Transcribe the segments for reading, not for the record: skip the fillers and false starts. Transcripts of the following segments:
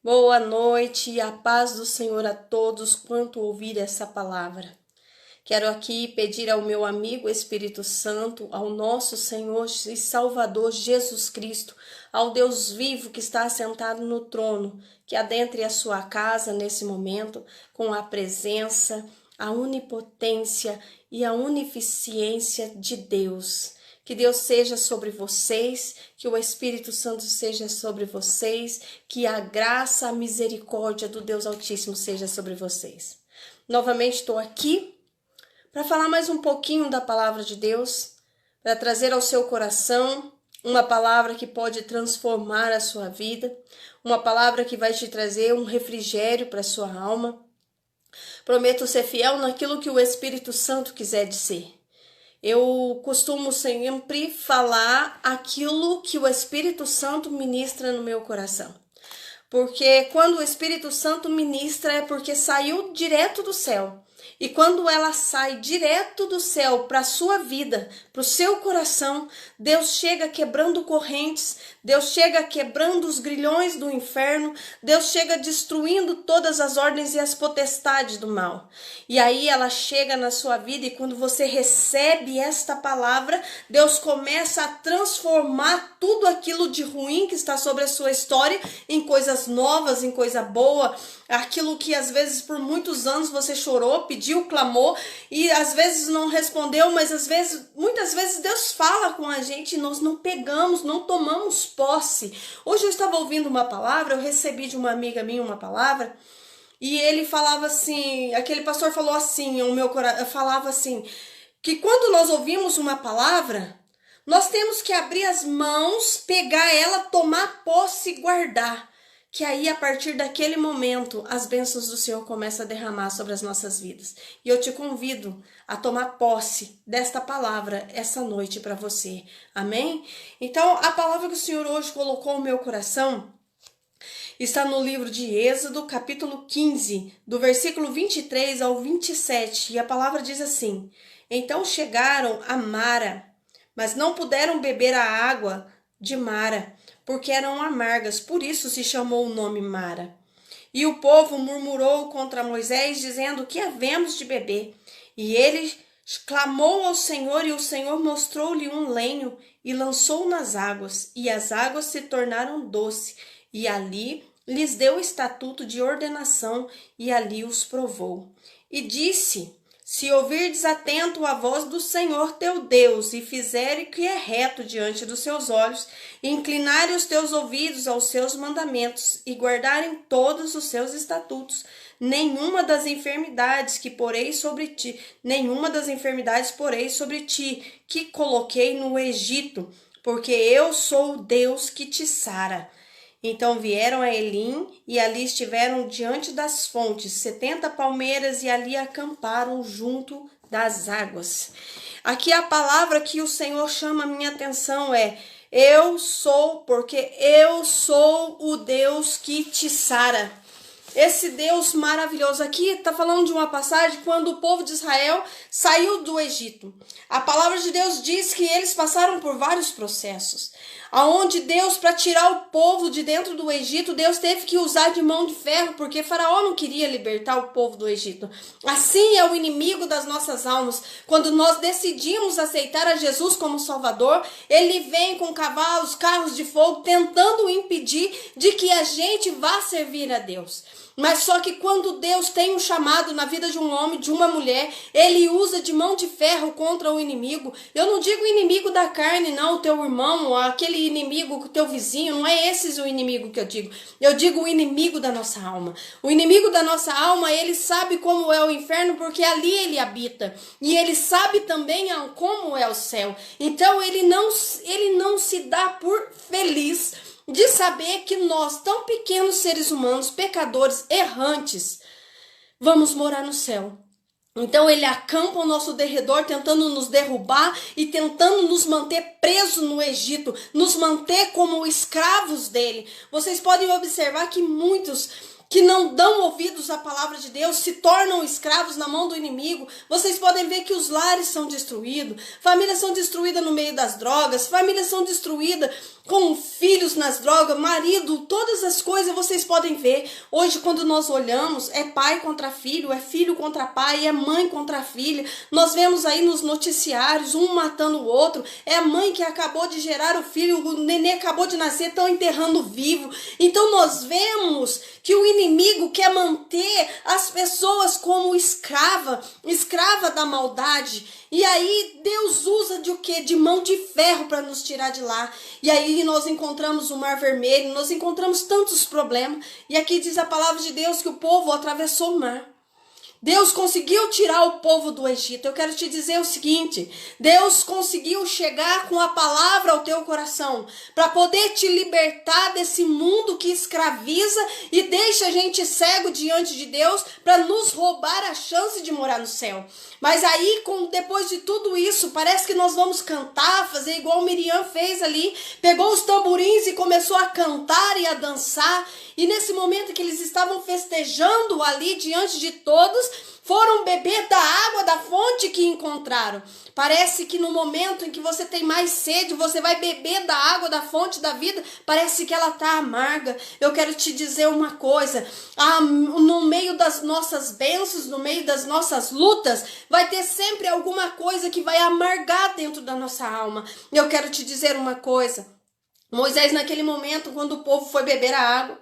Boa noite e a paz do Senhor a todos quanto ouvir essa palavra. Quero aqui pedir ao meu amigo Espírito Santo, ao nosso Senhor e Salvador Jesus Cristo, ao Deus vivo que está assentado no trono, que adentre a sua casa nesse momento com a presença, a onipotência e a onificência de Deus. Que Deus seja sobre vocês, que o Espírito Santo seja sobre vocês, que a graça, a misericórdia do Deus Altíssimo seja sobre vocês. Novamente estou aqui para falar mais um pouquinho da palavra de Deus, para trazer ao seu coração uma palavra que pode transformar a sua vida, uma palavra que vai te trazer um refrigério para a sua alma. Prometo ser fiel naquilo que o Espírito Santo quiser dizer. Eu costumo sempre falar aquilo que o Espírito Santo ministra no meu coração. Porque quando o Espírito Santo ministra é porque saiu direto do céu. E quando ela sai direto do céu para a sua vida, para o seu coração, Deus chega quebrando correntes, Deus chega quebrando os grilhões do inferno, Deus chega destruindo todas as ordens e as potestades do mal. E aí ela chega na sua vida e quando você recebe esta palavra, Deus começa a transformar tudo aquilo de ruim que está sobre a sua história em coisas novas, em coisa boa, aquilo que às vezes por muitos anos você chorou, pediu, clamou e às vezes não respondeu, mas muitas vezes Deus fala com a gente e nós não pegamos, não tomamos posse. Hoje eu estava ouvindo uma palavra, eu recebi de uma amiga minha uma palavra e ele falava assim, aquele pastor falou assim, o meu coração falava assim, que quando nós ouvimos uma palavra, nós temos que abrir as mãos, pegar ela, tomar posse e guardar. Que aí, a partir daquele momento, as bênçãos do Senhor começam a derramar sobre as nossas vidas. E eu te convido a tomar posse desta palavra essa noite para você. Amém? Então, a palavra que o Senhor hoje colocou no meu coração está no livro de Êxodo, capítulo 15, do versículo 23 ao 27. E a palavra diz assim: Então chegaram a Mara, mas não puderam beber a água de Mara, porque eram amargas, por isso se chamou o nome Mara. E o povo murmurou contra Moisés, dizendo: que havemos de beber? E ele clamou ao Senhor, e o Senhor mostrou-lhe um lenho, e lançou nas águas, e as águas se tornaram doce, e ali lhes deu estatuto de ordenação, e ali os provou. E disse: se ouvirdes atento a voz do Senhor teu Deus, e fizeres o que é reto diante dos seus olhos, e inclinarem os teus ouvidos aos seus mandamentos, e guardarem todos os seus estatutos, nenhuma das enfermidades porei sobre ti, que coloquei no Egito, porque eu sou o Deus que te sara. Então vieram a Elim, e ali estiveram diante das fontes, 70 palmeiras, e ali acamparam junto das águas. Aqui a palavra que o Senhor chama a minha atenção é: eu sou, porque eu sou o Deus que te sara. Esse Deus maravilhoso aqui está falando de uma passagem quando o povo de Israel saiu do Egito. A palavra de Deus diz que eles passaram por vários processos. Aonde Deus, para tirar o povo de dentro do Egito, Deus teve que usar de mão de ferro, porque Faraó não queria libertar o povo do Egito. Assim é o inimigo das nossas almas. Quando nós decidimos aceitar a Jesus como Salvador, ele vem com cavalos, carros de fogo, tentando impedir de que a gente vá servir a Deus. Mas só que quando Deus tem um chamado na vida de um homem, de uma mulher, ele usa de mão de ferro contra o inimigo. Eu não digo inimigo da carne, não, o teu irmão, aquele inimigo, o teu vizinho, não é esse o inimigo que eu digo. Eu digo o inimigo da nossa alma. O inimigo da nossa alma, ele sabe como é o inferno, porque ali ele habita. E ele sabe também como é o céu. Então ele não se dá por feliz de saber que nós, tão pequenos seres humanos, pecadores, errantes, vamos morar no céu. Então ele acampa ao nosso derredor, tentando nos derrubar e tentando nos manter presos no Egito, nos manter como escravos dele. Vocês podem observar que muitos que não dão ouvidos à palavra de Deus, se tornam escravos na mão do inimigo. Vocês podem ver que os lares são destruídos, famílias são destruídas no meio das drogas, famílias são destruídas com filhos nas drogas, marido, todas as coisas vocês podem ver. Hoje, quando nós olhamos, é pai contra filho, é filho contra pai, é mãe contra filha. Nós vemos aí nos noticiários, um matando o outro. É a mãe que acabou de gerar o filho, o nenê acabou de nascer, estão enterrando vivo. Então nós vemos que o inimigo quer manter as pessoas como escrava da maldade. E aí Deus usa de o quê? De mão de ferro para nos tirar de lá. E aí nós encontramos o Mar Vermelho, nós encontramos tantos problemas. E aqui diz a palavra de Deus que o povo atravessou o mar. Deus conseguiu tirar o povo do Egito. Eu quero te dizer o seguinte: Deus conseguiu chegar com a palavra ao teu coração para poder te libertar desse mundo que escraviza e deixa a gente cego diante de Deus para nos roubar a chance de morar no céu. Mas aí, depois de tudo isso, parece que nós vamos cantar, fazer igual Miriam fez ali, pegou os tamborins e começou a cantar e a dançar. E nesse momento que eles estavam festejando ali diante de todos, foram beber da água da fonte que encontraram. Parece que no momento em que você tem mais sede, você vai beber da água da fonte da vida, parece que ela está amarga. Eu quero te dizer uma coisa, no meio das nossas bênçãos, no meio das nossas lutas, vai ter sempre alguma coisa que vai amargar dentro da nossa alma. Eu quero te dizer uma coisa, Moisés naquele momento, quando o povo foi beber a água,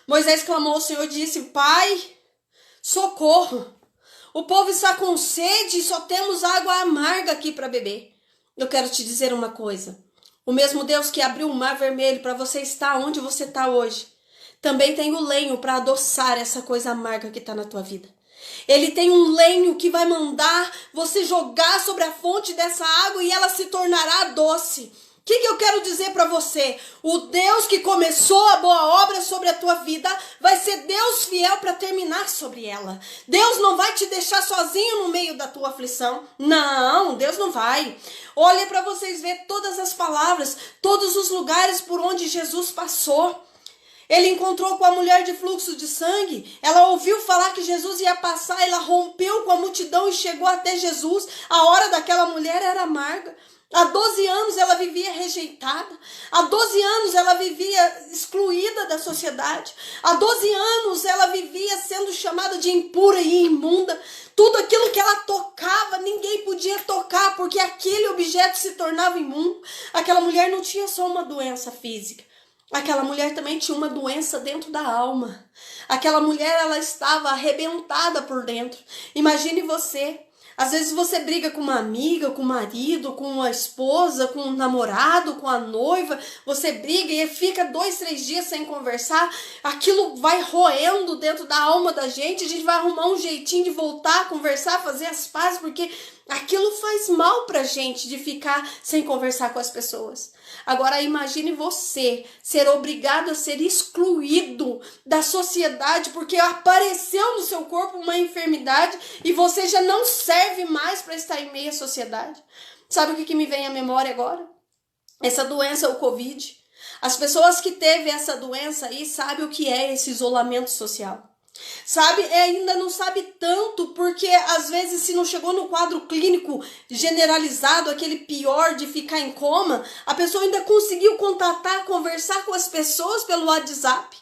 Moisés clamou ao Senhor e disse: Pai, socorro, o povo está com sede e só temos água amarga aqui para beber. Eu quero te dizer uma coisa, o mesmo Deus que abriu o Mar Vermelho para você estar onde você está hoje, também tem o lenho para adoçar essa coisa amarga que está na tua vida. Ele tem um lenho que vai mandar você jogar sobre a fonte dessa água e ela se tornará doce. O que eu quero dizer para você? O Deus que começou a boa obra sobre a tua vida vai ser Deus fiel para terminar sobre ela. Deus não vai te deixar sozinho no meio da tua aflição. Não, Deus não vai. Olha para vocês ver todas as palavras, todos os lugares por onde Jesus passou. Ele encontrou com a mulher de fluxo de sangue, ela ouviu falar que Jesus ia passar, ela rompeu com a multidão e chegou até Jesus. A hora daquela mulher era amarga. Há 12 anos ela vivia rejeitada. Há 12 anos ela vivia excluída da sociedade. Há 12 anos ela vivia sendo chamada de impura e imunda. Tudo aquilo que ela tocava, ninguém podia tocar, porque aquele objeto se tornava imundo. Aquela mulher não tinha só uma doença física. Aquela mulher também tinha uma doença dentro da alma. Aquela mulher, ela estava arrebentada por dentro. Imagine você. Às vezes você briga com uma amiga, com o marido, com uma esposa, com um namorado, com a noiva. Você briga e fica 2, 3 dias sem conversar. Aquilo vai roendo dentro da alma da gente. A gente vai arrumar um jeitinho de voltar a conversar, fazer as pazes, porque aquilo faz mal pra gente de ficar sem conversar com as pessoas. Agora imagine você ser obrigado a ser excluído da sociedade porque apareceu no seu corpo uma enfermidade e você já não serve mais para estar em meio à sociedade. Sabe o que me vem à memória agora? Essa doença, o Covid. As pessoas que teve essa doença aí sabem o que é esse isolamento social. Sabe, ainda não sabe tanto, porque às vezes se não chegou no quadro clínico generalizado, aquele pior de ficar em coma, a pessoa ainda conseguiu contatar, conversar com as pessoas pelo WhatsApp.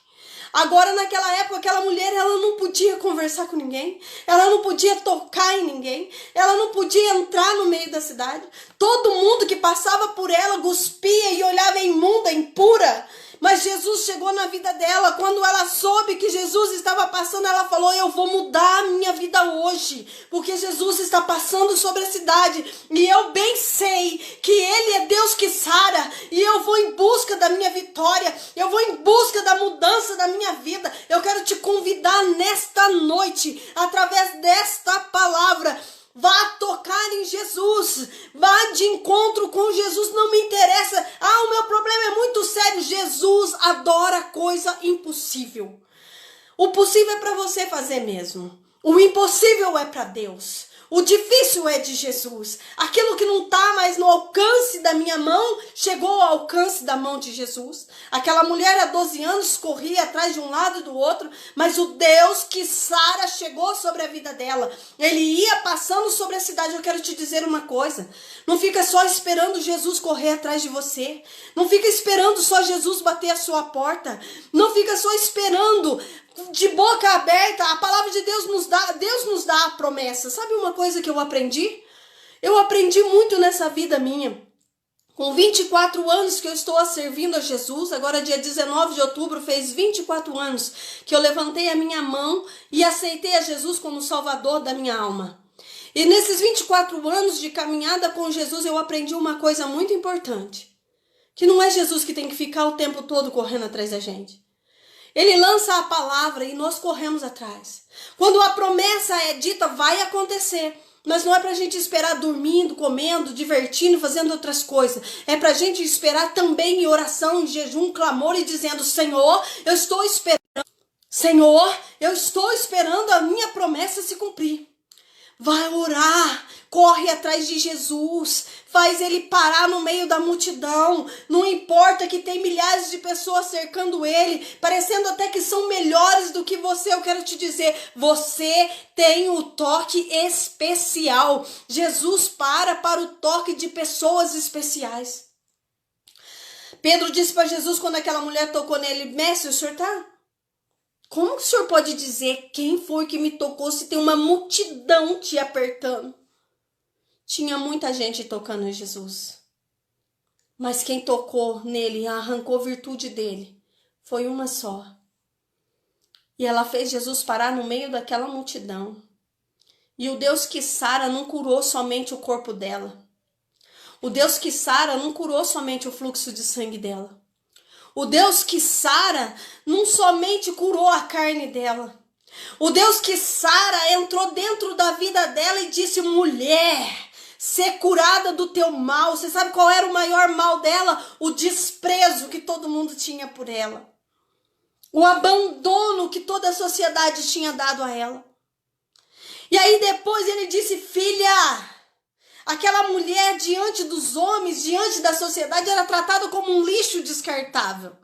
Agora, naquela época, aquela mulher, ela não podia conversar com ninguém, ela não podia tocar em ninguém, ela não podia entrar no meio da cidade. Todo mundo que passava por ela cuspia e olhava imunda, impura. Mas Jesus chegou na vida dela, quando ela soube que Jesus estava passando, ela falou: eu vou mudar a minha vida hoje, porque Jesus está passando sobre a cidade, e eu bem sei que Ele é Deus que sara, e eu vou em busca da minha vitória, eu vou em busca da mudança da minha vida. Eu quero te convidar nesta noite, através desta palavra, vá tocar em Jesus, vá de encontro com Jesus, não me interessa, o meu problema é muito sério. Jesus adora coisa impossível. O possível é para você fazer mesmo, o impossível é para Deus. O difícil é de Jesus. Aquilo que não está mais no alcance da minha mão, chegou ao alcance da mão de Jesus. Aquela mulher há 12 anos corria atrás de um lado e do outro, mas o Deus que sara chegou sobre a vida dela. Ele ia passando sobre a cidade. Eu quero te dizer uma coisa. Não fica só esperando Jesus correr atrás de você. Não fica esperando só Jesus bater a sua porta. Não fica só esperando de boca aberta. A palavra de Deus nos dá a promessa. Sabe uma coisa que eu aprendi? Eu aprendi muito nessa vida minha. Com 24 anos que eu estou servindo a Jesus, agora dia 19 de outubro fez 24 anos que eu levantei a minha mão e aceitei a Jesus como Salvador da minha alma. E nesses 24 anos de caminhada com Jesus eu aprendi uma coisa muito importante. Que não é Jesus que tem que ficar o tempo todo correndo atrás da gente. Ele lança a palavra e nós corremos atrás. Quando a promessa é dita, vai acontecer. Mas não é pra gente esperar dormindo, comendo, divertindo, fazendo outras coisas. É pra gente esperar também em oração, em jejum, clamor e dizendo: Senhor, eu estou esperando. Senhor, eu estou esperando a minha promessa se cumprir. Vai orar, corre atrás de Jesus, faz ele parar no meio da multidão. Não importa que tem milhares de pessoas cercando ele, parecendo até que são melhores do que você. Eu quero te dizer, você tem o toque especial. Jesus para o toque de pessoas especiais. Pedro disse para Jesus quando aquela mulher tocou nele: Mestre, o senhor está... Como que o senhor pode dizer quem foi que me tocou se tem uma multidão te apertando? Tinha muita gente tocando em Jesus. Mas quem tocou nele, arrancou virtude dele, foi uma só. E ela fez Jesus parar no meio daquela multidão. E o Deus que sara não curou somente o corpo dela. O Deus que sara não curou somente o fluxo de sangue dela. O Deus que sara não somente curou a carne dela. O Deus que sara entrou dentro da vida dela e disse: mulher, ser curada do teu mal. Você sabe qual era o maior mal dela? O desprezo que todo mundo tinha por ela. O abandono que toda a sociedade tinha dado a ela. E aí depois ele disse: filha, aquela mulher diante dos homens, diante da sociedade, era tratada como um lixo descartável.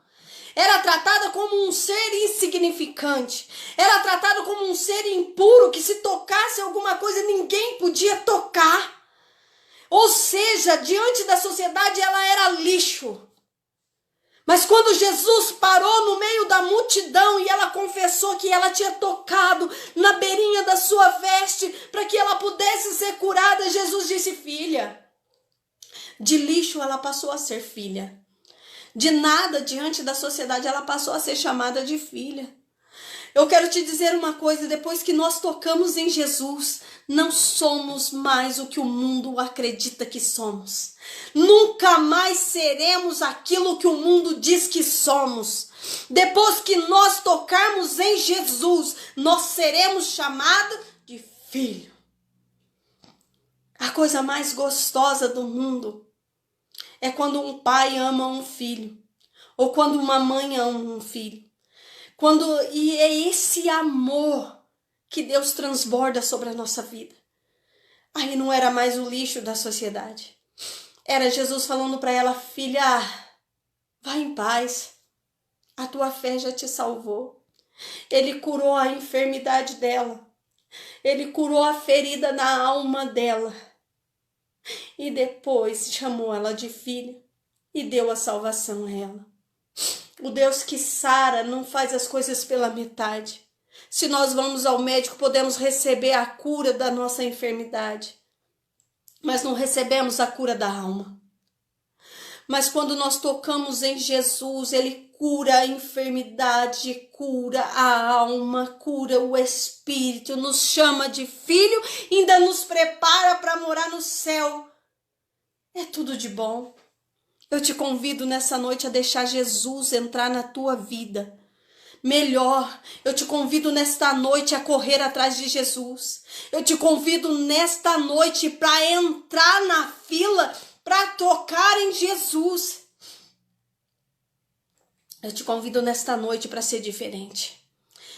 Era tratada como um ser insignificante. Era tratada como um ser impuro, que se tocasse alguma coisa ninguém podia tocar. Ou seja, diante da sociedade ela era lixo. Mas quando Jesus parou no meio da multidão e ela confessou que ela tinha tocado na beirinha da sua veste para que ela pudesse ser curada, Jesus disse: filha, de lixo ela passou a ser filha. De nada diante da sociedade ela passou a ser chamada de filha. Eu quero te dizer uma coisa: depois que nós tocamos em Jesus, não somos mais o que o mundo acredita que somos. Nunca mais seremos aquilo que o mundo diz que somos. Depois que nós tocarmos em Jesus, nós seremos chamados de filho. A coisa mais gostosa do mundo é quando um pai ama um filho, ou quando uma mãe ama um filho. E é esse amor que Deus transborda sobre a nossa vida. Aí não era mais o lixo da sociedade. Era Jesus falando para ela: filha, vá em paz. A tua fé já te salvou. Ele curou a enfermidade dela. Ele curou a ferida na alma dela. E depois chamou ela de filha e deu a salvação a ela. O Deus que sara não faz as coisas pela metade. Se nós vamos ao médico, podemos receber a cura da nossa enfermidade, mas não recebemos a cura da alma. Mas quando nós tocamos em Jesus, Ele cura a enfermidade, cura a alma, cura o espírito, nos chama de filho e ainda nos prepara para morar no céu. É tudo de bom. Eu te convido nessa noite a deixar Jesus entrar na tua vida. Melhor, eu te convido nesta noite a correr atrás de Jesus. Eu te convido nesta noite para entrar na fila, para tocar em Jesus. Eu te convido nesta noite para ser diferente.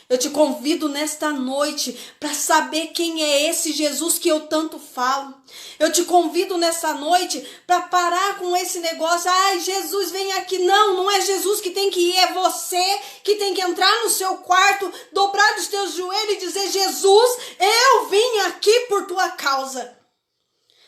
Eu te convido nesta noite para saber quem é esse Jesus que eu tanto falo. Eu te convido nesta noite para parar com esse negócio. Ai, Jesus, vem aqui. Não, não é Jesus que tem que ir. É você que tem que entrar no seu quarto, dobrar os teus joelhos e dizer: Jesus, eu vim aqui por tua causa.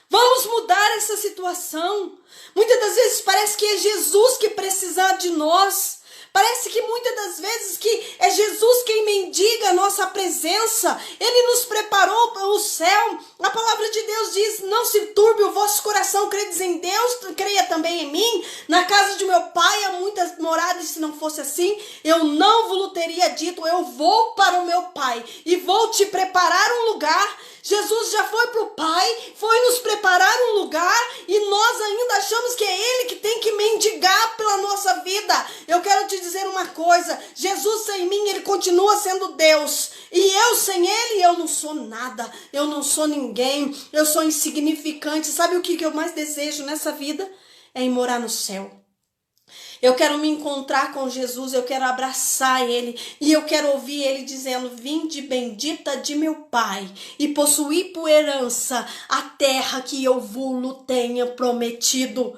Vamos mudar essa situação. Muitas das vezes parece que é Jesus que precisa de nós. Parece que muitas das vezes que é Jesus quem mendiga a nossa presença. Ele nos preparou para o céu. A palavra de Deus diz: não se turbe o vosso coração, credes em Deus, creia também em mim. Na casa de meu pai há muitas moradas, se não fosse assim, eu não vos teria dito: eu vou para o meu pai e vou te preparar um lugar. Jesus já foi para o Pai, foi nos preparar um lugar e nós ainda achamos que é Ele que tem que mendigar pela nossa vida. Eu quero te dizer uma coisa: Jesus sem mim, Ele continua sendo Deus. E eu sem Ele, eu não sou nada, eu não sou ninguém, eu sou insignificante. Sabe o que eu mais desejo nessa vida? É ir morar no céu. Eu quero me encontrar com Jesus, eu quero abraçar Ele e eu quero ouvir Ele dizendo: vinde bendita de meu Pai e possuí por herança a terra que eu vos tenha prometido.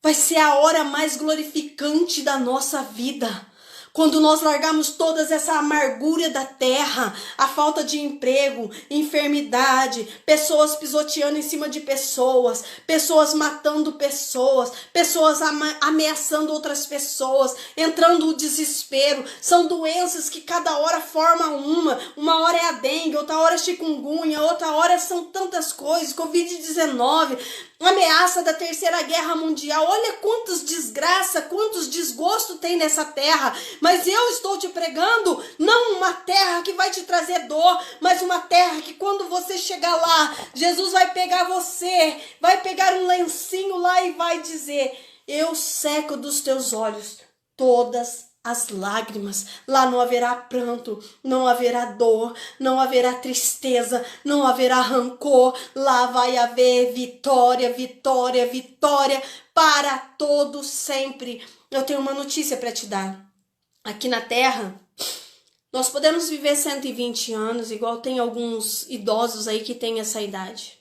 Vai ser a hora mais glorificante da nossa vida. Quando nós largarmos toda essa amargura da terra, a falta de emprego, enfermidade, pessoas pisoteando em cima de pessoas, pessoas matando pessoas, pessoas ameaçando outras pessoas, entrando o desespero. São doenças que cada hora formam uma hora é a dengue, outra hora é chikungunya, outra hora são tantas coisas, Covid-19, ameaça da terceira guerra mundial. Olha quantas desgraças, quantos desgostos tem nessa terra. Mas eu estou te pregando não uma terra que vai te trazer dor, mas uma terra que quando você chegar lá, Jesus vai pegar você, vai pegar um lencinho lá e vai dizer: eu seco dos teus olhos todas as lágrimas. Lá não haverá pranto, não haverá dor, não haverá tristeza, não haverá rancor. Lá vai haver vitória, vitória, vitória para todo sempre. Eu tenho uma notícia para te dar. Aqui na Terra, nós podemos viver 120 anos, igual tem alguns idosos aí que têm essa idade.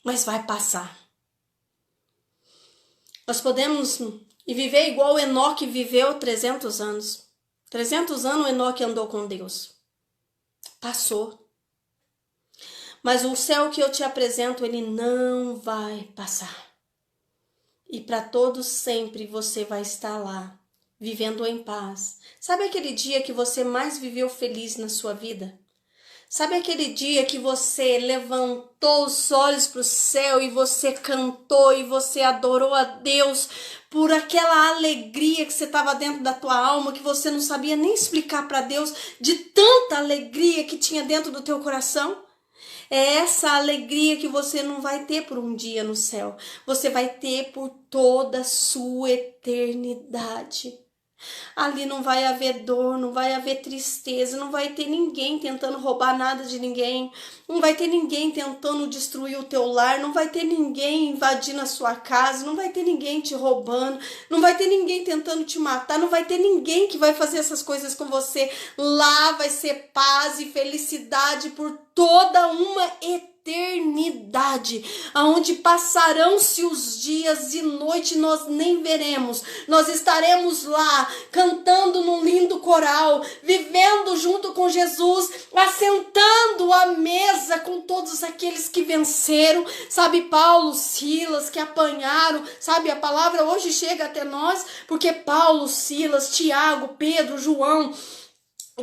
Mas vai passar. Nós podemos viver igual Enoque viveu 300 anos. 300 anos Enoque andou com Deus. Passou. Mas o céu que eu te apresento, ele não vai passar. E para todos sempre você vai estar lá, vivendo em paz. Sabe aquele dia que você mais viveu feliz na sua vida? Sabe aquele dia que você levantou os olhos para o céu e você cantou e você adorou a Deus por aquela alegria que você estava dentro da tua alma, que você não sabia nem explicar para Deus, de tanta alegria que tinha dentro do teu coração? É essa alegria que você não vai ter por um dia no céu. Você vai ter por toda a sua eternidade. Ali não vai haver dor, não vai haver tristeza, não vai ter ninguém tentando roubar nada de ninguém, não vai ter ninguém tentando destruir o teu lar, não vai ter ninguém invadindo a sua casa, não vai ter ninguém te roubando, não vai ter ninguém tentando te matar, não vai ter ninguém que vai fazer essas coisas com você. Lá vai ser paz e felicidade por toda uma eternidade, aonde passarão-se os dias e noite nós nem veremos. Nós estaremos lá cantando num lindo coral, vivendo junto com Jesus, assentando à mesa com todos aqueles que venceram, sabe, Paulo, Silas, que apanharam, sabe, a palavra hoje chega até nós, porque Paulo, Silas, Tiago, Pedro, João,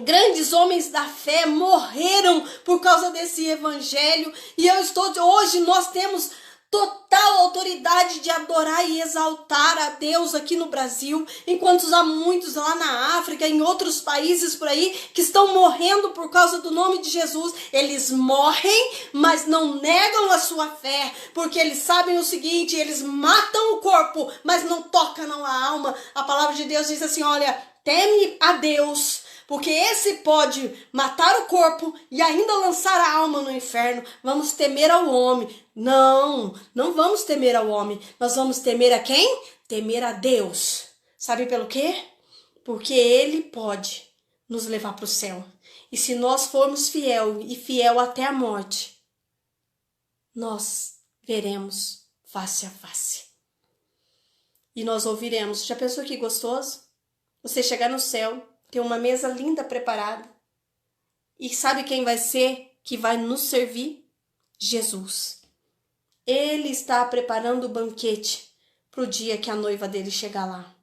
grandes homens da fé morreram por causa desse evangelho. E hoje nós temos total autoridade de adorar e exaltar a Deus aqui no Brasil, enquanto há muitos lá na África, em outros países por aí, que estão morrendo por causa do nome de Jesus. Eles morrem, mas não negam a sua fé, porque eles sabem o seguinte: eles matam o corpo, mas não tocam a alma. A palavra de Deus diz assim: olha, teme a Deus, porque esse pode matar o corpo e ainda lançar a alma no inferno. Vamos temer ao homem. Não vamos temer ao homem. Nós vamos temer a quem? Temer a Deus. Sabe pelo quê? Porque ele pode nos levar para o céu. E se nós formos fiel até a morte, nós veremos face a face. E nós ouviremos. Já pensou que gostoso? Você chegar no céu, ter uma mesa linda preparada. E sabe quem vai ser que vai nos servir? Jesus. Ele está preparando o banquete para o dia que a noiva dele chegar lá.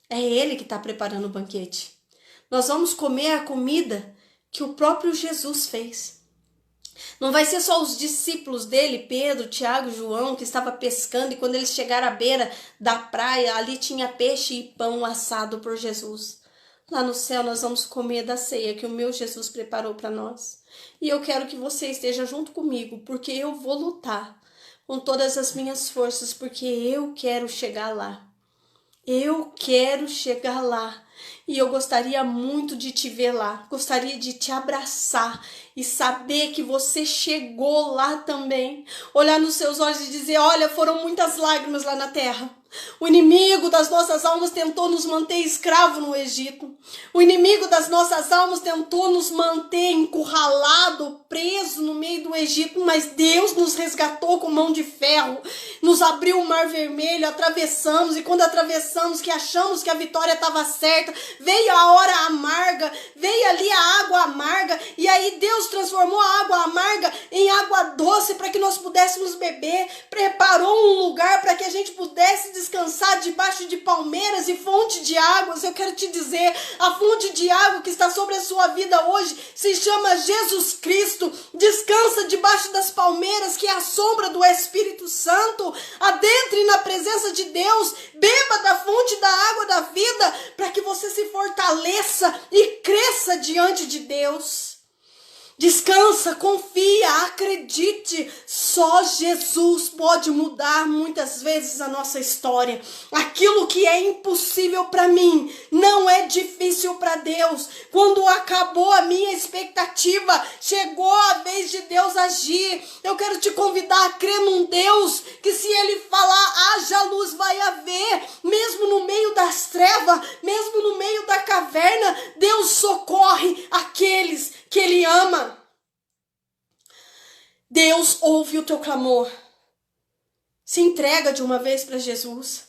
É ele que está preparando o banquete. Nós vamos comer a comida que o próprio Jesus fez. Não vai ser só os discípulos dele, Pedro, Tiago, João, que estava pescando, e quando eles chegaram à beira da praia, ali tinha peixe e pão assado por Jesus. Lá no céu nós vamos comer da ceia que o meu Jesus preparou para nós. E eu quero que você esteja junto comigo, porque eu vou lutar com todas as minhas forças, porque eu quero chegar lá. Eu quero chegar lá. E eu gostaria muito de te ver lá, gostaria de te abraçar e saber que você chegou lá também. Olhar nos seus olhos e dizer, olha, foram muitas lágrimas lá na terra. O inimigo das nossas almas tentou nos manter escravo no Egito. O inimigo das nossas almas tentou nos manter encurralado, preso no meio do Egito, mas Deus nos resgatou com mão de ferro, nos abriu o mar vermelho, atravessamos, e quando atravessamos, que achamos que a vitória estava certa, veio a hora amarga, veio ali a água amarga, e aí Deus transformou a água amarga em água doce para que nós pudéssemos beber, preparou um lugar para que a gente pudesse descansar debaixo de palmeiras e fonte de águas. Eu quero te dizer, a fonte de água que está sobre a sua vida hoje se chama Jesus Cristo. Descansa debaixo das palmeiras, que é a sombra do Espírito Santo. Adentre na presença de Deus, beba da fonte da água da vida, para que você se fortaleça e cresça diante de Deus. Descansa, confia, acredite, só Jesus pode mudar muitas vezes a nossa história. Aquilo que é impossível para mim não é difícil para Deus. Quando acabou a minha expectativa, chegou a vez de Deus agir. Eu quero te convidar a crer num Deus que, se Ele falar, haja luz, vai haver. Mesmo no meio das trevas, mesmo no meio da caverna, Deus socorre aqueles que Ele ama. Deus ouve o teu clamor. Se entrega de uma vez para Jesus.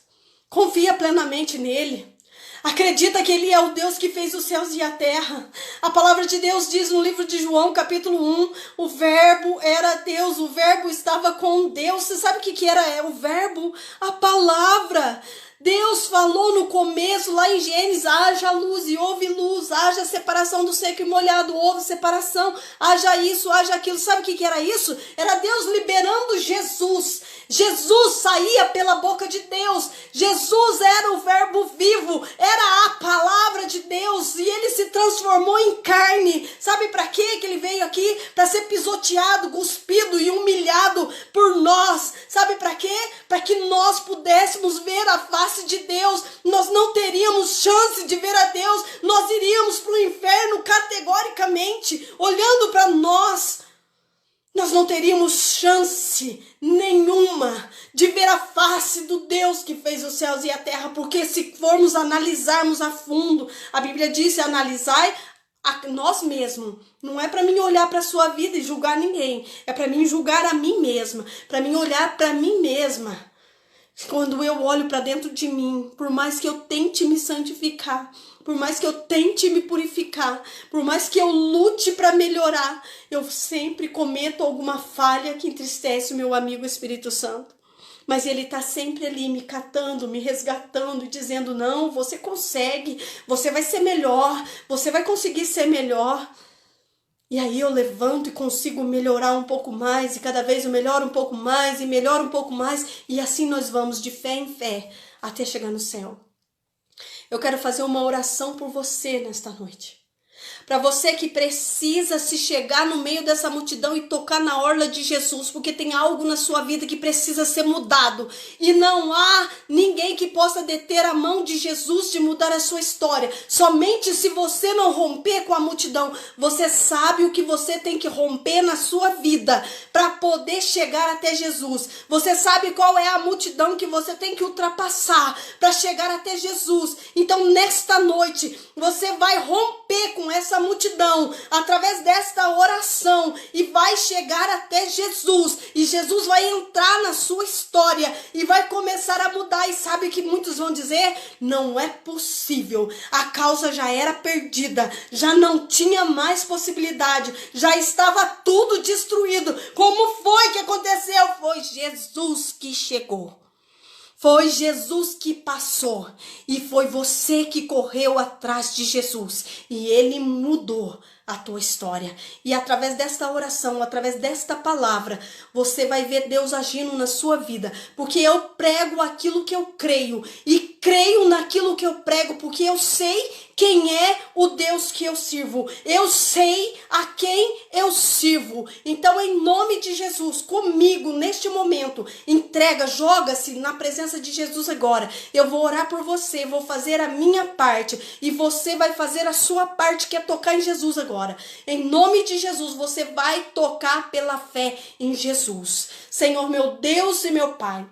Confia plenamente nele. Acredita que Ele é o Deus que fez os céus e a terra. A palavra de Deus diz no livro de João, capítulo 1, o verbo era Deus, o verbo estava com Deus. Você sabe o que era o verbo? A palavra. Deus falou no começo, lá em Gênesis, haja luz e houve luz, haja separação do seco e molhado, houve separação, haja isso, haja aquilo. Sabe o que era isso? Era Deus liberando Jesus. Jesus saía pela boca de Deus. Jesus era o verbo vivo, era a palavra de Deus, e ele se transformou em carne. Sabe para quê que ele veio aqui? Para ser pisoteado, cuspido e humilhado por nós. Sabe para quê? Para que nós pudéssemos ver a face de Deus. Nós não teríamos chance de ver a Deus. Nós iríamos para o inferno categoricamente. Olhando para nós, nós não teríamos chance nenhuma de ver a face do Deus que fez os céus e a terra, porque se formos analisarmos a fundo, a Bíblia diz, analisai a nós mesmos. Não é para mim olhar para a sua vida e julgar ninguém, é para mim julgar a mim mesma, para mim olhar para mim mesma. Quando eu olho para dentro de mim, por mais que eu tente me santificar, por mais que eu tente me purificar, por mais que eu lute para melhorar, eu sempre cometo alguma falha que entristece o meu amigo Espírito Santo. Mas ele está sempre ali me catando, me resgatando e dizendo, não, você consegue, você vai ser melhor, você vai conseguir ser melhor. E aí eu levanto e consigo melhorar um pouco mais, e cada vez eu melhoro um pouco mais, e melhoro um pouco mais, e assim nós vamos de fé em fé até chegar no céu. Eu quero fazer uma oração por você nesta noite. Para você que precisa se chegar no meio dessa multidão e tocar na orla de Jesus, porque tem algo na sua vida que precisa ser mudado. E não há ninguém que possa deter a mão de Jesus de mudar a sua história. Somente se você não romper com a multidão, você sabe o que você tem que romper na sua vida para poder chegar até Jesus. Você sabe qual é a multidão que você tem que ultrapassar para chegar até Jesus. Então, nesta noite, você vai romper com bênção, essa multidão, através desta oração, e vai chegar até Jesus, e Jesus vai entrar na sua história, e vai começar a mudar, e sabe o que muitos vão dizer? Não é possível, a causa já era perdida, já não tinha mais possibilidade, já estava tudo destruído. Como foi que aconteceu? Foi Jesus que chegou. Foi Jesus que passou, e foi você que correu atrás de Jesus, e ele mudou a tua história. E através desta oração, através desta palavra, você vai ver Deus agindo na sua vida, porque eu prego aquilo que eu creio, e creio naquilo que eu prego, porque eu sei quem é o Deus que eu sirvo, eu sei a quem eu sirvo. Então, em nome de Jesus, comigo neste momento, entrega, joga-se na presença de Jesus agora. Eu vou orar por você, vou fazer a minha parte, e você vai fazer a sua parte, que é tocar em Jesus agora. Em nome de Jesus, você vai tocar pela fé em Jesus. Senhor, meu Deus e meu Pai,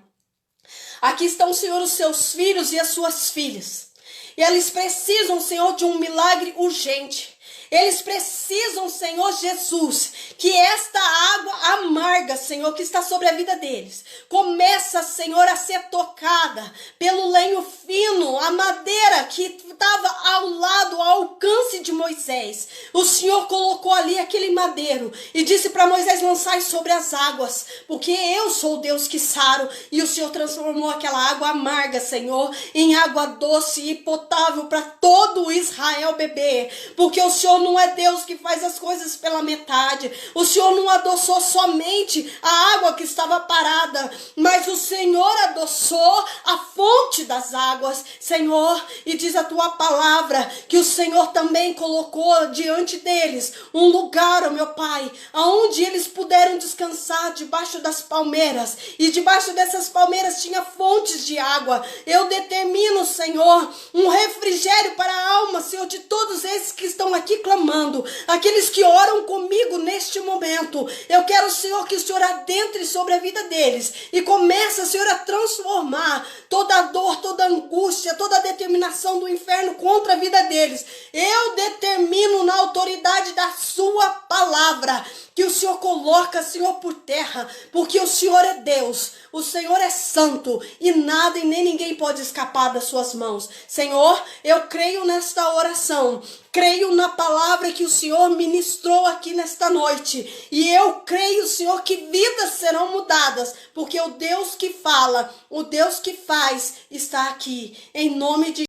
aqui estão, Senhor, os seus filhos e as suas filhas. E eles precisam, Senhor, de um milagre urgente. Eles precisam, Senhor Jesus, que esta água amarga, Senhor, que está sobre a vida deles, começa, Senhor, a ser tocada pelo lenho fino, a madeira que estava ao lado, ao alcance de Moisés. O Senhor colocou ali aquele madeiro e disse para Moisés: lançai sobre as águas, porque eu sou o Deus que saro. E o Senhor transformou aquela água amarga, Senhor, em água doce e potável para todo Israel beber, porque o Senhor não é Deus que faz as coisas pela metade. O Senhor não adoçou somente a água que estava parada, mas o Senhor adoçou a fonte das águas, Senhor. E diz a tua palavra que o Senhor também colocou diante deles um lugar, ó meu Pai, aonde eles puderam descansar debaixo das palmeiras, e debaixo dessas palmeiras tinha fontes de água. Eu determino, Senhor, um refrigério para a alma, Senhor, de todos esses que estão aqui clamando, aqueles que oram comigo neste momento. Eu quero, Senhor, que o Senhor adentre sobre a vida deles e comece, Senhor, a transformar toda a dor, toda a angústia, toda a determinação do inferno contra a vida deles. Eu determino na autoridade da sua palavra que o Senhor coloca, Senhor, por terra, porque o Senhor é Deus, o Senhor é santo, e nada e nem ninguém pode escapar das suas mãos. Senhor, eu creio nesta oração, creio na palavra que o Senhor ministrou aqui nesta noite, e eu creio, Senhor, que vidas serão mudadas, porque o Deus que fala, o Deus que faz, está aqui, em nome de